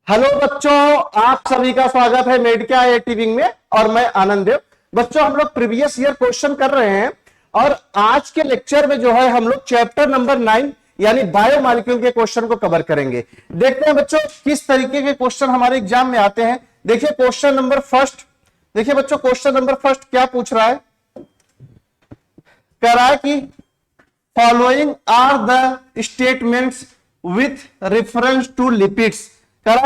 Hello बच्चों, आप सभी का स्वागत है मेडिका आईआईटी विंग में और मैं आनंद देव। बच्चों, हम लोग प्रीवियस ईयर क्वेश्चन कर रहे हैं और आज के लेक्चर में जो है हम लोग चैप्टर नंबर 9 यानी बायोमॉलिक्यूल के क्वेश्चन को कवर करेंगे। देखते हैं बच्चों किस तरीके के क्वेश्चन हमारे एग्जाम में आते हैं। देखिए क्वेश्चन नंबर फर्स्ट, देखिए बच्चों क्वेश्चन नंबर फर्स्ट क्या पूछ रहा है, कह रहा है कि following are the statements with reference to lipids.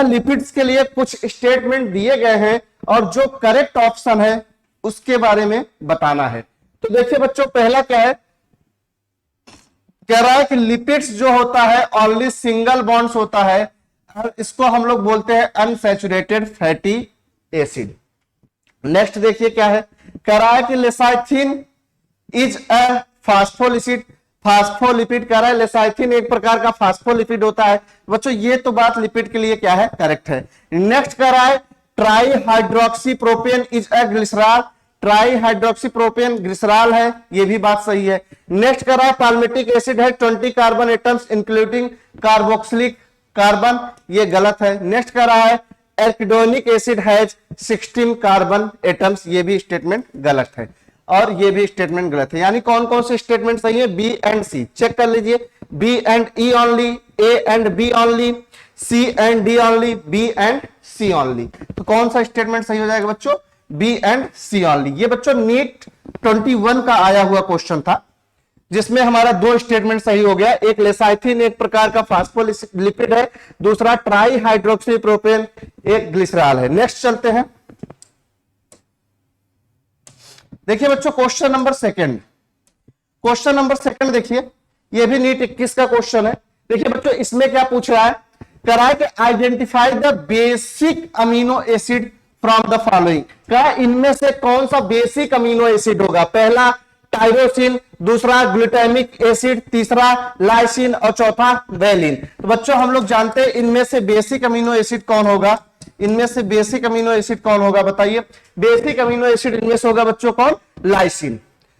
Lipids के लिए कुछ स्टेटमेंट दिए गए हैं और जो करेक्ट ऑप्शन है उसके बारे में बताना है। तो देखिए बच्चों पहला क्या है, कह रहा है कि लिपिड्स जो होता है ओनली सिंगल बॉन्ड्स होता है और इसको हम लोग बोलते हैं अनसैचुरेटेड फैटी एसिड। नेक्स्ट देखिए क्या है, कह रहा है कि लेसाइथिन इज अ फास्फोलिपिड। फास्फोलिपिड कह रहा है, लेसाइथिन एक प्रकार का फास्फोलिपिड होता है। बच्चों ये तो बात लिपिड के लिए क्या है, करेक्ट है। नेक्स्ट कह रहा है try hydroxy propane is a glycerol. Try hydroxy propane glycerol है, ये भी बात सही है। नेक्स्ट कह रहा है पाल्मिटिक एसिड है 20 carbon atoms including carboxylic carbon, ये गलत है। नेक्स्ट कह रहा है एल्किडोनिक एसिड हैज 16 कार्बन एटम्स, ये भी स्टेटमेंट गलत है और ये भी स्टेटमेंट गलत है। यानी कौन कौन से स्टेटमेंट सही है, बी एंड सी। चेक कर लीजिए, B and E only, A and B only, C and D only, B and C only. तो कौन सा स्टेटमेंट सही हो जाएगा बच्चों, बी एंड सी ओनली। ये बच्चों नीट 21 का आया हुआ क्वेश्चन था जिसमें हमारा दो स्टेटमेंट सही हो गया। एक लेसाइथिन एक प्रकार का फास्फोलिपिड है, दूसरा ट्राई हाइड्रोक्सी प्रोपेन एक ग्लिसरॉल है। नेक्स्ट चलते हैं, देखिए बच्चों question number second. Question number second देखिए, ये भी नीट 21 का क्वेश्चन है। देखिए बच्चों इसमें क्या पूछ रहा है, कह रहा है कि identify the basic amino acid from the following. क्या इनमें से कौन सा बेसिक अमीनो एसिड होगा, पहला टायरोसिन, दूसरा ग्लूटामिक एसिड, तीसरा लाइसिन और चौथा वेलिन। तो बच्चों हम लोग जानते हैं इनमें से बेसिक अमीनो एसिड कौन होगा, इनमें से बेसिक अमीनो एसिड कौन होगा बताइए। बेसिक अमीनो एसिड इनमें से होगा बच्चों कौन, लाइसिन।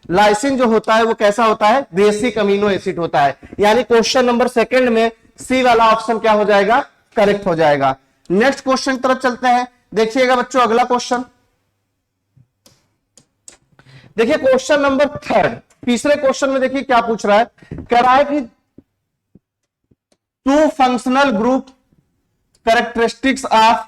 लाइसिन जो होता है वो कैसा होता है, बेसिक अमीनो एसिड होता है। यानी क्वेश्चन नंबर सेकंड में सी वाला ऑप्शन क्या हो जाएगा, करेक्ट हो जाएगा। नेक्स्ट क्वेश्चन की तरफ चलते हैं। देखिएगा बच्चों अगला क्वेश्चन, देखिए क्वेश्चन नंबर थर्ड। तीसरे क्वेश्चन में देखिए क्या पूछ रहा है, कह रहा है कि two functional group characteristics of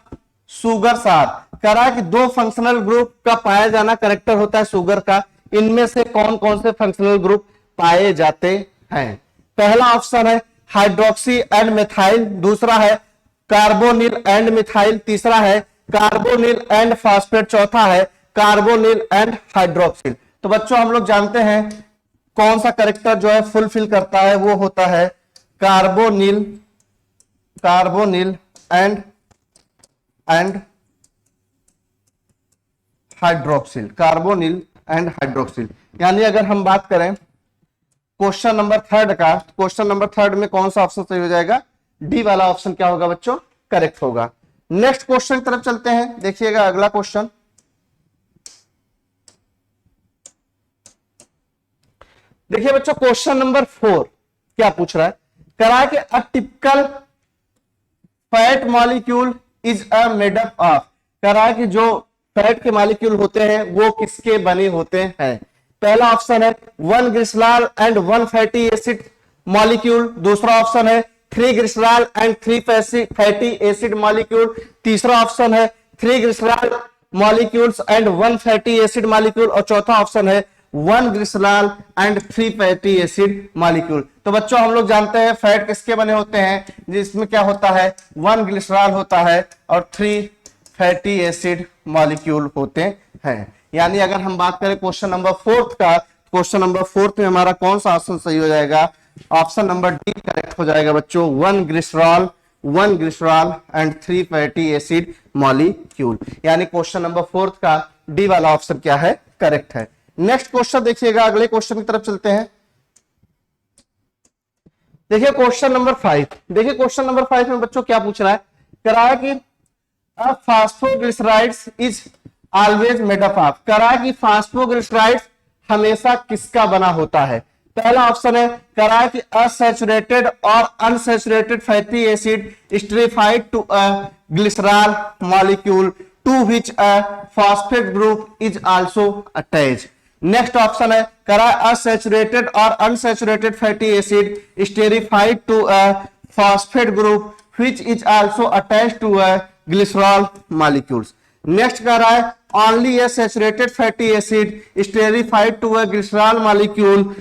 sugar are. कह रहा है कि दो फंक्शनल ग्रुप का पाया जाना करेक्टर होता है शुगर का, इनमें से कौन कौन से फंक्शनल ग्रुप पाए जाते हैं। पहला ऑप्शन है हाइड्रोक्सी एंड मिथाइल, दूसरा है कार्बोनिल एंड मिथाइल, तीसरा है कार्बोनिल एंड फॉस्फेट, चौथा है कार्बोनिल एंड हाइड्रोक्सिल। तो बच्चों हम लोग जानते हैं कौन सा करेक्टर जो है फुलफिल करता है, वो होता है carbonyl, carbonyl and hydroxyl, carbonyl and hydroxyl. यानी अगर हम बात करें क्वेश्चन नंबर थर्ड का, क्वेश्चन नंबर थर्ड में कौन सा ऑप्शन सही हो जाएगा, डी वाला ऑप्शन क्या होगा बच्चों, करेक्ट होगा। नेक्स्ट क्वेश्चन की तरफ चलते हैं। देखिएगा अगला क्वेश्चन, देखिए बच्चों क्वेश्चन नंबर 4 क्या पूछ रहा है, कह रहा है कि a typical fat molecule is a made up of. कह रहा है कि जो फैट के मॉलिक्यूल होते हैं वो किसके बने होते हैं। पहला ऑप्शन है 1 glycerol and 1 fatty acid molecule, दूसरा ऑप्शन है 3 glycerol and 3 fatty acid molecule, तीसरा ऑप्शन है 3 glycerol molecules and 1 fatty acid molecule और चौथा ऑप्शन है 1 glycerol and 3 fatty acid molecule. तो बच्चों हम लोग जानते हैं फैट किसके बने होते हैं, जिसमें क्या होता है 1 ग्लिसरॉल होता है और 3 फैटी एसिड मॉलिक्यूल होते हैं। यानी अगर हम बात करें क्वेश्चन नंबर 4 का, क्वेश्चन नंबर 4 में हमारा कौन सा ऑप्शन सही हो जाएगा, ऑप्शन नंबर डी करेक्ट हो जाएगा बच्चों, 1 glycerol and 3 fatty acid molecule. यानी क्वेश्चन नंबर 4 का डी वाला ऑप्शन क्या है, करेक्ट है। नेक्स्ट क्वेश्चन देखिएगा, अगले क्वेश्चन की तरफ चलते हैं। देखिए क्वेश्चन नंबर 5, देखिए क्वेश्चन नंबर 5 में बच्चों क्या पूछ रहा है, कह रहा है कि phosphoglycerides is always made up of. कह रहा है कि फास्फोग्लिसराइड्स हमेशा किसका बना होता है। पहला ऑप्शन है, कह रहा है कि असैचुरेटेड और unsaturated fatty acid esterified to glycerol molecule to which a phosphate group is also attached. Next option है करा अनसैचुरेटेड और unsaturated fatty acid esterified to a phosphate group which is also attached to a glycerol molecules. Next कह रहा है only a saturated fatty acid esterified to a glycerol molecule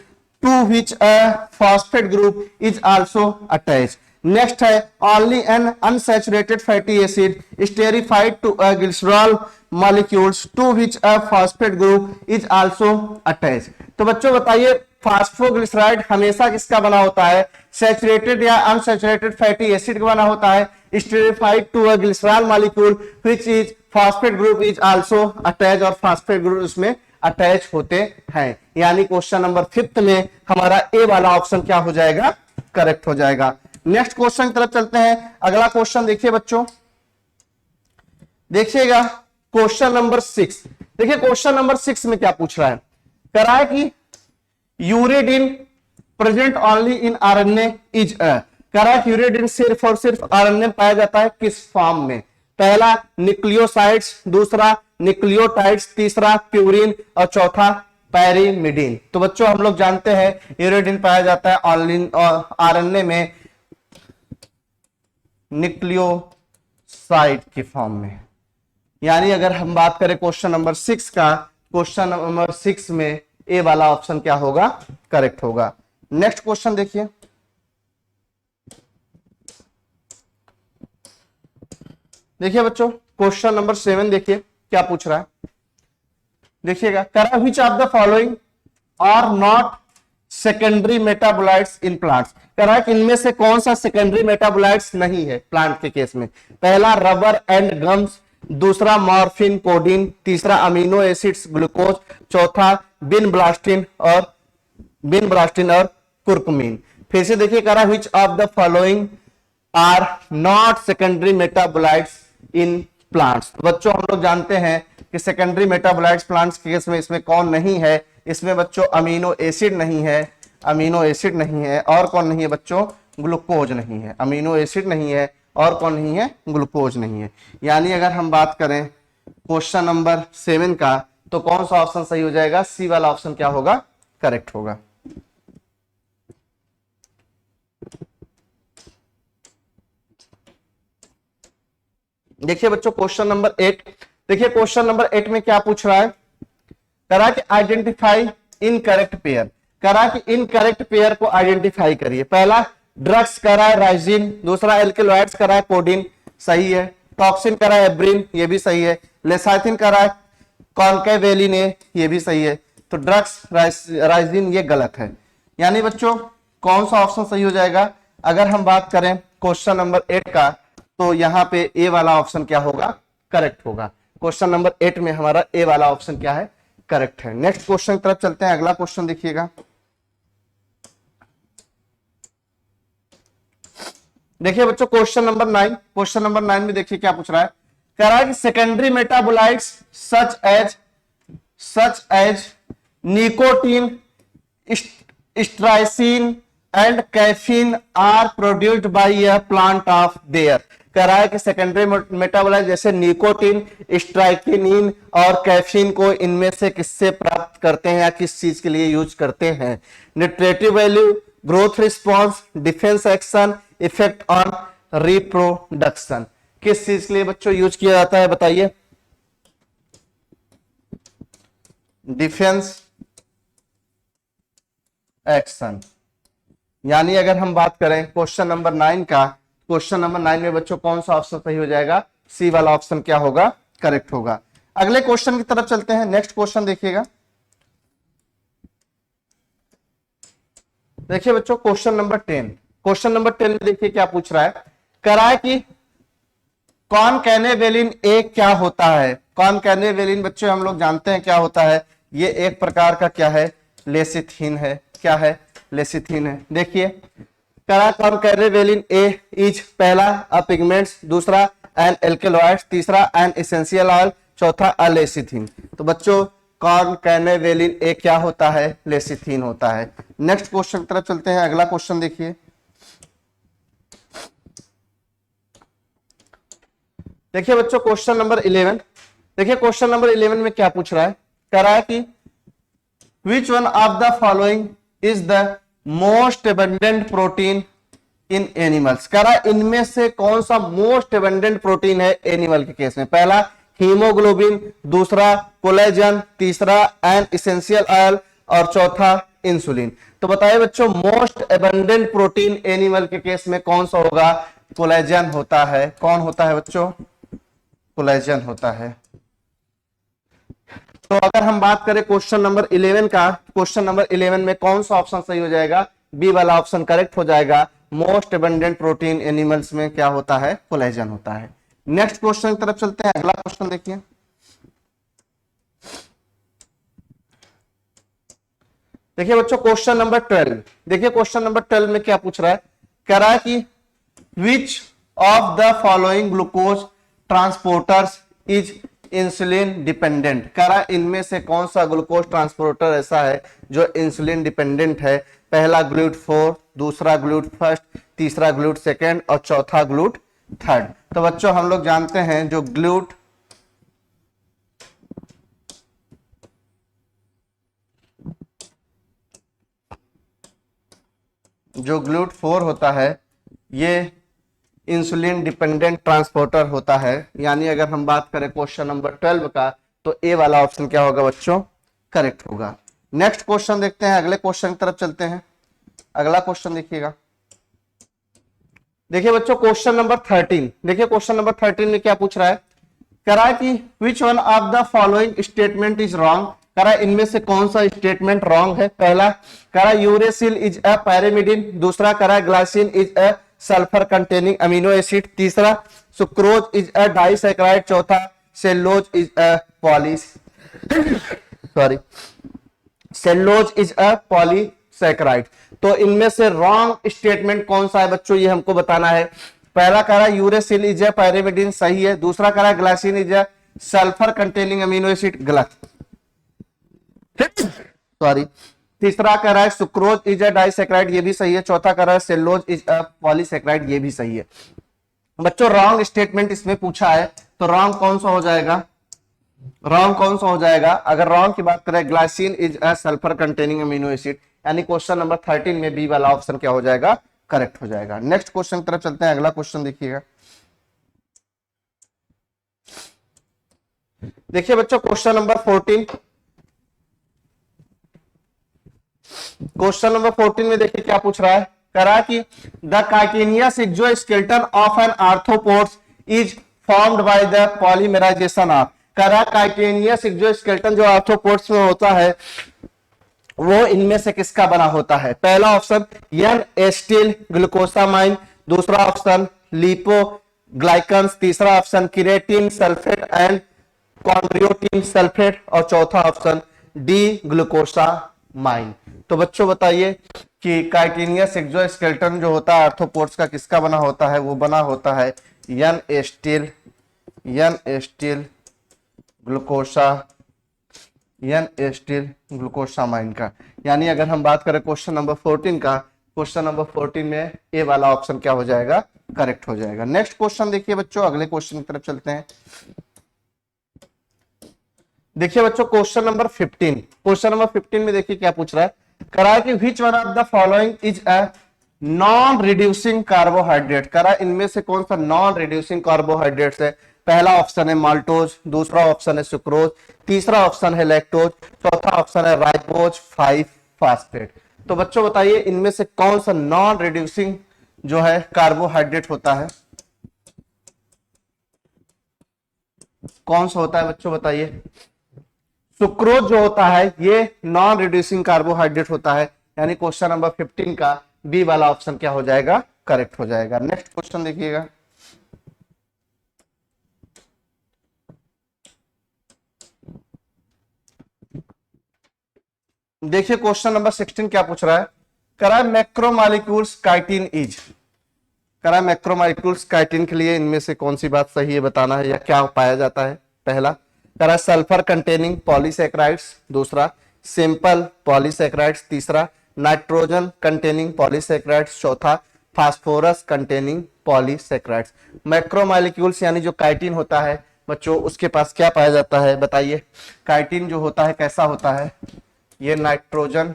to which a phosphate group is also attached. Next है only an unsaturated fatty acid esterified to a glycerol molecules to which a phosphate group is also attached. तो बच्चों बताइए फास्फोग्लिसराइड हमेशा किसका बना होता है, saturated या अनसैचुरेटेड फैटी एसिड का बना होता है, esterified to a glycerol molecule which is phosphate group is also attach और फॉस्फेट ग्रुप उसमें अटैच होते हैं। यानी क्वेश्चन नंबर 5 में हमारा ए वाला ऑप्शन क्या हो जाएगा, करेक्ट हो जाएगा। नेक्स्ट क्वेश्चन की तरफ चलते हैं। अगला क्वेश्चन देखिए बच्चों, देखिएगा क्वेश्चन नंबर 6। देखिए क्वेश्चन नंबर 6 में क्या पूछ रहा है, कह रहा है कि uridine present only in RNA is a, कह रहा है यूरेडिन सिर्फ और सिर्फ आरएनए में पाया जाता है किस फॉर्म में, पहला न्यूक्लियोसाइड्स, दूसरा न्यूक्लियोटाइड्स, तीसरा प्यूरिन और चौथा पैरिमिडीन। तो बच्चों हम लोग जानते हैं यूरेडिन पाया जाता है आरएनए में न्यूक्लियोसाइड की फॉर्म में। यानी अगर हम बात करें क्वेश्चन नंबर 6 का, क्वेश्चन नंबर 6 में ए वाला ऑप्शन क्या होगा, करेक्ट होगा। नेक्स्ट क्वेश्चन देखिए, देखिए बच्चों क्वेश्चन नंबर 7 देखिए क्या पूछ रहा है, देखिएगा कह रहा है which of the following are not secondary metabolites in plants, कह रहा है कि इनमें से कौन सा सेकेंडरी मेटाबोलाइट्स नहीं है प्लांट के केस में, पहला रबर एंड गम्स, दूसरा मॉर्फिन कोडीन, तीसरा अमीनो एसिड्स ग्लूकोज, चौथा बिनब्लास्टिन और कुर्कुमिन। फिर से देखिए कह रहा है which of the following are not secondary metabolites in plants. बच्चों हम लोग जानते हैं कि सेकेंडरी मेटाबोलाइट्स प्लांट्स के केस में इसमें कौन नहीं है, इसमें बच्चों अमीनो एसिड नहीं है, अमीनो एसिड नहीं है, और कौन नहीं है बच्चों, ग्लूकोज नहीं है, अमीनो एसिड नहीं है और कौन नहीं है, ग्लूकोज नहीं है। यानी अगर हम बात करें क्वेश्चन नंबर 7 का तो कौन सा ऑप्शन सही हो जाएगा, सी वाला ऑप्शन क्या होगा, करेक्ट होगा। देखिए बच्चों क्वेश्चन नंबर 8, देखिए क्वेश्चन नंबर 8 में क्या पूछ रहा है, कह रहा है कि आइडेंटिफाई इनकरेक्ट पेयर, कह रहा है कि इनकरेक्ट पेयर को आइडेंटिफाई करिए। पहला ड्रग्स कह रहा है राइजिन, दूसरा एल्केलॉइड्स कह रहा है कोडिन, सही है, टॉक्सिन कह रहा है एब्रिन, ये भी सही है, लेसाइथिन कह रहा है कॉन्केवेलिन, ये भी सही है, तो ड्रग्स राइजिन ये गलत है। यानी बच्चों कौन सा ऑप्शन सही हो जाएगा, अगर हम बात करें क्वेश्चन नंबर 8 का तो यहां पे ए वाला ऑप्शन क्या होगा, करेक्ट होगा। क्वेश्चन नंबर 8 में हमारा ए वाला ऑप्शन क्या है, करेक्ट है। नेक्स्ट क्वेश्चन की तरफ चलते हैं। अगला क्वेश्चन देखिएगा, देखिए बच्चों क्वेश्चन नंबर 9, क्वेश्चन नंबर 9 में देखिए क्या पूछ रहा है, कह रहा है कि secondary metabolites such as nicotine, strychnine and caffeine are produced by a plant of their, कह रहा है कि सेकेंडरी मेटाबोलाइट जैसे निकोटीन, स्ट्राइकिनिन और कैफीन को इनमें से किससे प्राप्त करते हैं या किस चीज के लिए यूज करते हैं, nutritive value, growth response, defence action, effect on reproduction, किस चीज के लिए बच्चों यूज किया जाता है बताइए, डिफेंस एक्शन। यानी अगर हम बात करें क्वेश्चन नंबर 9 का, क्वेश्चन नंबर 9 में बच्चों कौन सा ऑप्शन सही हो जाएगा, सी वाला ऑप्शन क्या होगा, करेक्ट होगा। अगले क्वेश्चन की तरफ चलते हैं। नेक्स्ट क्वेश्चन देखिएगा, देखिए बच्चों क्वेश्चन नंबर 10, क्वेश्चन नंबर 10 में देखिए क्या पूछ रहा है, कह रहा है कि कॉनकैनेवेलिन ए क्या होता है। कॉनकैनेवेलिन बच्चों हम लोग जानते हैं क्या होता है, ये एक प्रकार का क्या है, लेसिथिन है, क्या है, लेसिथिन है। देखिए कॉनकैनेवेलिन ए इज पहला अ पिगमेंट्स, दूसरा एन एल्केलॉइड्स, तीसरा एन एसेंशियल ऑयल, चौथा अ लेसिथिन। तो बच्चों कॉनकैनेवेलिन ए क्या होता है, लेसिथिन होता है। नेक्स्ट क्वेश्चन की तरफ चलते हैं। अगला क्वेश्चन देखिए, देखिए बच्चों क्वेश्चन नंबर 11, देखिए क्वेश्चन नंबर 11 में क्या पूछ रहा है, कह रहा है कि which one of the following is the most abundant protein in animals, कह रहा है इनमें से कौन सा मोस्ट एबंडेंट प्रोटीन है एनिमल के केस में। पहला हीमोग्लोबिन, दूसरा कोलेजन, तीसरा एन इसेंशियल ऑयल और चौथा इंसुलिन। तो बताइए बच्चों मोस्ट एबंडेंट प्रोटीन एनिमल के केस में कौन सा होगा, कोलेजन होता है। कौन होता है बच्चों, कोलेजन होता है। तो अगर हम बात करें क्वेश्चन नंबर 11 का, क्वेश्चन नंबर 11 में कौन सा ऑप्शन सही हो जाएगा, बी वाला ऑप्शन करेक्ट हो जाएगा। मोस्ट एबंडेंट प्रोटीन एनिमल्स में क्या होता है, कोलेजन होता है। नेक्स्ट क्वेश्चन की तरफ चलते हैं, अगला क्वेश्चन देखिए। देखिए बच्चों क्वेश्चन नंबर 12, देखिए क्वेश्चन नंबर 12 में क्या पूछ रहा है, कह रहा है कि which of the following glucose transporters is insulin dependent, कह रहा है इनमें से कौन सा ग्लूकोज ट्रांसपोर्टर ऐसा है जो इंसुलिन डिपेंडेंट है। पहला GLUT4, दूसरा GLUT फर्स्ट, तीसरा GLUT सेकेंड और चौथा GLUT थर्ड। तो बच्चों हम लोग जानते हैं जो GLUT4 होता है ये इंसुलिन डिपेंडेंट ट्रांसपोर्टर होता है। यानी अगर हम बात करें क्वेश्चन नंबर 12 का तो ए वाला ऑप्शन क्या होगा बच्चों, करेक्ट होगा। नेक्स्ट क्वेश्चन देखते हैं, अगले क्वेश्चन की तरफ चलते हैं। अगला क्वेश्चन देखिएगा, देखिए बच्चों क्वेश्चन नंबर 13, देखिए क्वेश्चन नंबर 13 में क्या पूछ रहा है, कह रहा है कि which one of the following statement is wrong, कह रहा है इनमें से कौन सा स्टेटमेंट रॉन्ग है। पहला कह रहा है यूरेसिल इज अ पैरामिडिन, दूसरा कह रहा है glycine is a sulphur containing amino acid, तीसरा सुक्रोज इज अ डाइसैकेराइड, चौथा cellulose is a cellulose is a polysaccharide. तो इनमें से रॉन्ग स्टेटमेंट कौन सा है बच्चों, ये हमको बताना है। पहला कह रहा है यूरेसिल इज अ पैरामिडिन, सही है। दूसरा कह रहा है glycine is a sulphur containing amino acid, गलत। तीसरा कह रहा है सुक्रोज इज अ डाइसैकेराइड, ये भी सही है। चौथा कह रहा है सेलुलोज इज अ पॉलीसैकेराइड, ये भी सही है। बच्चों रॉन्ग स्टेटमेंट इसमें पूछा है तो रॉन्ग कौन सा हो जाएगा, रॉन्ग कौन सा हो जाएगा। अगर रॉन्ग की बात करें glycine is a sulphur containing amino acid, यानी क्वेश्चन नंबर 13 में बी वाला ऑप्शन क्या हो जाएगा, करेक्ट हो जाएगा। नेक्स्ट क्वेश्चन की तरफ चलते हैं, अगला क्वेश्चन देखिएगा। देखिए बच्चों क्वेश्चन नंबर 14, क्वेश्चन नंबर 14 में देखिए क्या पूछ रहा है, कह रहा है कि the chitinous exoskeleton of an arthropods is formed by the polymerization of, कह रहा है काइटिनियस एक्सोस्केलेटन जो आर्थ्रोपोड्स में होता है वो इनमें से किसका बना होता है। पहला ऑप्शन एन एस्टिल ग्लूकोसामाइन, दूसरा ऑप्शन लिपोग्लाइकन्स, तीसरा option keratin sulphate and chondroitin sulphate और चौथा ऑप्शन डी ग्लूकोसामाइन। तो बच्चों बताइए कि काइटिनियस एक्सोस्केलेटन जो होता है आर्थ्रोपोड्स का किसका बना होता है, वो बना होता है एन एस्टिल ग्लूकोसामाइन का। यानी अगर हम बात करें क्वेश्चन नंबर 14 का, क्वेश्चन नंबर 14 में ए वाला ऑप्शन क्या हो जाएगा, करेक्ट हो जाएगा। नेक्स्ट क्वेश्चन देखिए बच्चों, अगले क्वेश्चन की तरफ चलते हैं। देखिए बच्चों क्वेश्चन नंबर 15, क्वेश्चन नंबर 15 में देखिए क्या पूछ रहा है, कह रहा है कि which one of the following is a non reducing carbohydrate, कह रहा है इनमें से कौन सा नॉन रिड्यूसिंग कार्बोहाइड्रेट्स है। पहला ऑप्शन है माल्टोज, दूसरा ऑप्शन है सुक्रोज, तीसरा ऑप्शन है लैक्टोज, चौथा ऑप्शन है राइबोज 5 फास्फेट। तो बच्चों बताइए इनमें से कौन सा नॉन रिड्यूसिंग जो है कार्बोहाइड्रेट होता है, कौन सा होता है बच्चों बताइए। सुक्रोज जो होता है ये नॉन रिड्यूसिंग कार्बोहाइड्रेट होता है, यानी क्वेश्चन नंबर 15 का बी वाला ऑप्शन क्या हो जाएगा, करेक्ट हो जाएगा। नेक्स्ट क्वेश्चन देखिएगा, देखिए क्वेश्चन नंबर 16 क्या पूछ रहा है, कह रहा है मैक्रोमोलेक्यूल्स काइटिन इज, कह रहा है मैक्रोमोलेक्यूल्स काइटिन के लिए इनमें से कौन सी बात सही है बताना है या क्या पाया जाता है। पहला कह रहा है सल्फर कंटेनिंग पॉलीसैकेराइड्स, दूसरा सिंपल पॉलीसैकेराइड्स, तीसरा नाइट्रोजन कंटेनिंग पॉलीसैकेराइड्स, चौथा फास्फोरस कंटेनिंग पॉलीसेक्राइड्स। मैक्रोमोलेक्यूल्स यानी जो काइटिन होता है बच्चों, उसके पास क्या पाया जाता है बताइए। काइटिन जो होता है कैसा होता है, ये नाइट्रोजन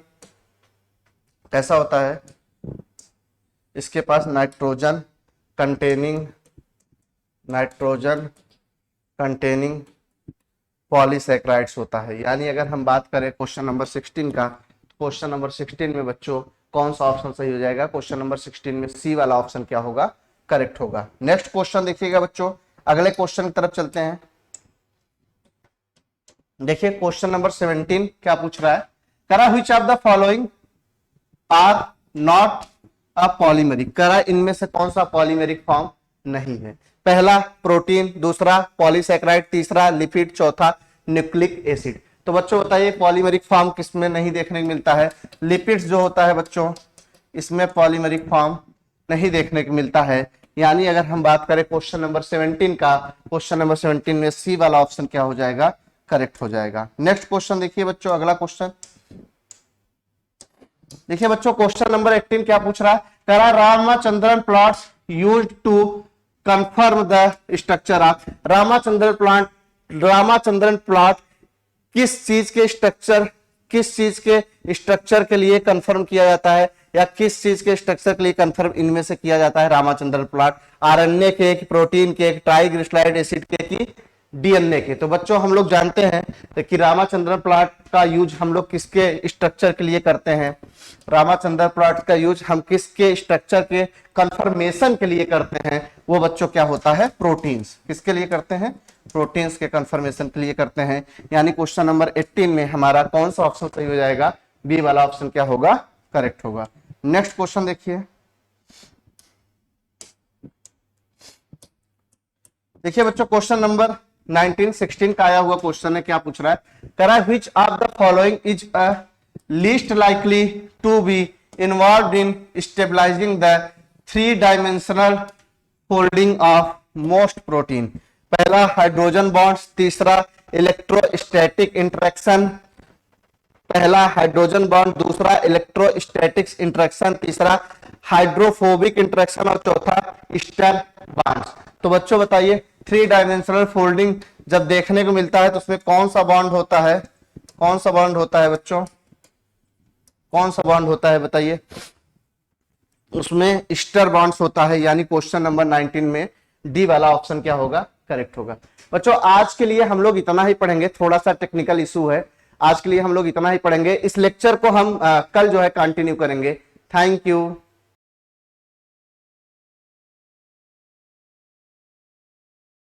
कैसा होता है, इसके पास नाइट्रोजन कंटेनिंग पॉलीसेक्राइड्स होता है। यानी अगर हम बात करें क्वेश्चन नंबर 16 का, क्वेश्चन नंबर 16 में बच्चों कौन सा ऑप्शन सही हो जाएगा, क्वेश्चन नंबर 16 में सी वाला ऑप्शन क्या होगा, करेक्ट होगा। नेक्स्ट क्वेश्चन देखिएगा बच्चों, अगले क्वेश्चन की तरफ चलते हैं। देखिए क्वेश्चन नंबर 17 क्या पूछ रहा है, करा which of the following are not a polymeric, करा इनमें से कौन सा पॉलीमेरिक फॉर्म नहीं है। पहला प्रोटीन, दूसरा पॉलीसेक्राइड, तीसरा लिपिड, चौथा न्यूक्लिक एसिड। तो बच्चों बताइए पॉलीमेरिक फॉर्म किसमें नहीं देखने को मिलता है। लिपिड्स जो होता है बच्चों, इसमें पॉलीमेरिक फॉर्म नहीं देखने को मिलता है। यानी अगर हम बात करें क्वेश्चन नंबर 17 का, क्वेश्चन नंबर 17 में सी वाला ऑप्शन क्या हो जाएगा, करेक्ट हो जाएगा। नेक्स्ट क्वेश्चन देखिए बच्चों, अगला क्वेश्चन देखिए बच्चों, क्वेश्चन नंबर 18 क्या पूछ रहा है, करा Ramachandran plots used to confirm the structure of. Ramachandran plot किस चीज के स्ट्रक्चर के लिए कंफर्म किया जाता है, या किस चीज के स्ट्रक्चर के लिए कंफर्म इनमें से किया जाता है रामचंद्रन प्लॉट। आरएनए के, प्रोटीन के, ट्राइग्लिसराइड एसिड के की डीएनए के। तो बच्चों हम लोग जानते हैं कि रामचंद्रन प्लॉट का यूज हम लोग किसके स्ट्रक्चर के लिए करते हैं, रामचंद्रन प्लॉट का यूज हम किसके स्ट्रक्चर के कंफर्मेशन के लिए करते हैं, वो बच्चों क्या होता है, प्रोटीन्स। किसके लिए करते हैं, प्रोटीन्स के कंफर्मेशन के लिए करते हैं। यानी क्वेश्चन नंबर 18 में हमारा कौन सा ऑप्शन सही हो जाएगा, बी वाला ऑप्शन क्या होगा, करेक्ट होगा। नेक्स्ट क्वेश्चन देखिए, बच्चों क्वेश्चन नंबर 1916 का आया हुआ क्वेश्चन है, क्या पूछ रहा है, करा which of the following is a least likely to be involved in stabilising the three dimensional folding of most protein. पहला हाइड्रोजन बॉन्ड्स, तीसरा इलेक्ट्रोस्टैटिक इंटरेक्शन, पहला हाइड्रोजन बॉन्ड, दूसरा इलेक्ट्रोस्टैटिक्स इंटरेक्शन, तीसरा हाइड्रोफोबिक इंटरेक्शन और चौथा स्टर बॉन्ड्स। तो बच्चों बताइए 3-डायमेंशनल फोल्डिंग जब देखने को मिलता है तो उसमें कौन सा बॉन्ड होता है, कौन सा बॉन्ड होता है बच्चों, कौन सा बॉन्ड होता है बताइए, उसमें स्टर बॉन्ड्स होता है। यानी क्वेश्चन नंबर 19 में डी वाला ऑप्शन क्या होगा, करेक्ट होगा। बच्चों आज के लिए हम लोग इतना ही पढ़ेंगे, थोड़ा सा टेक्निकल इशू है, आज के लिए हम लोग इतना ही पढ़ेंगे। इस लेक्चर को हम कल जो है कंटिन्यू करेंगे। Thank you.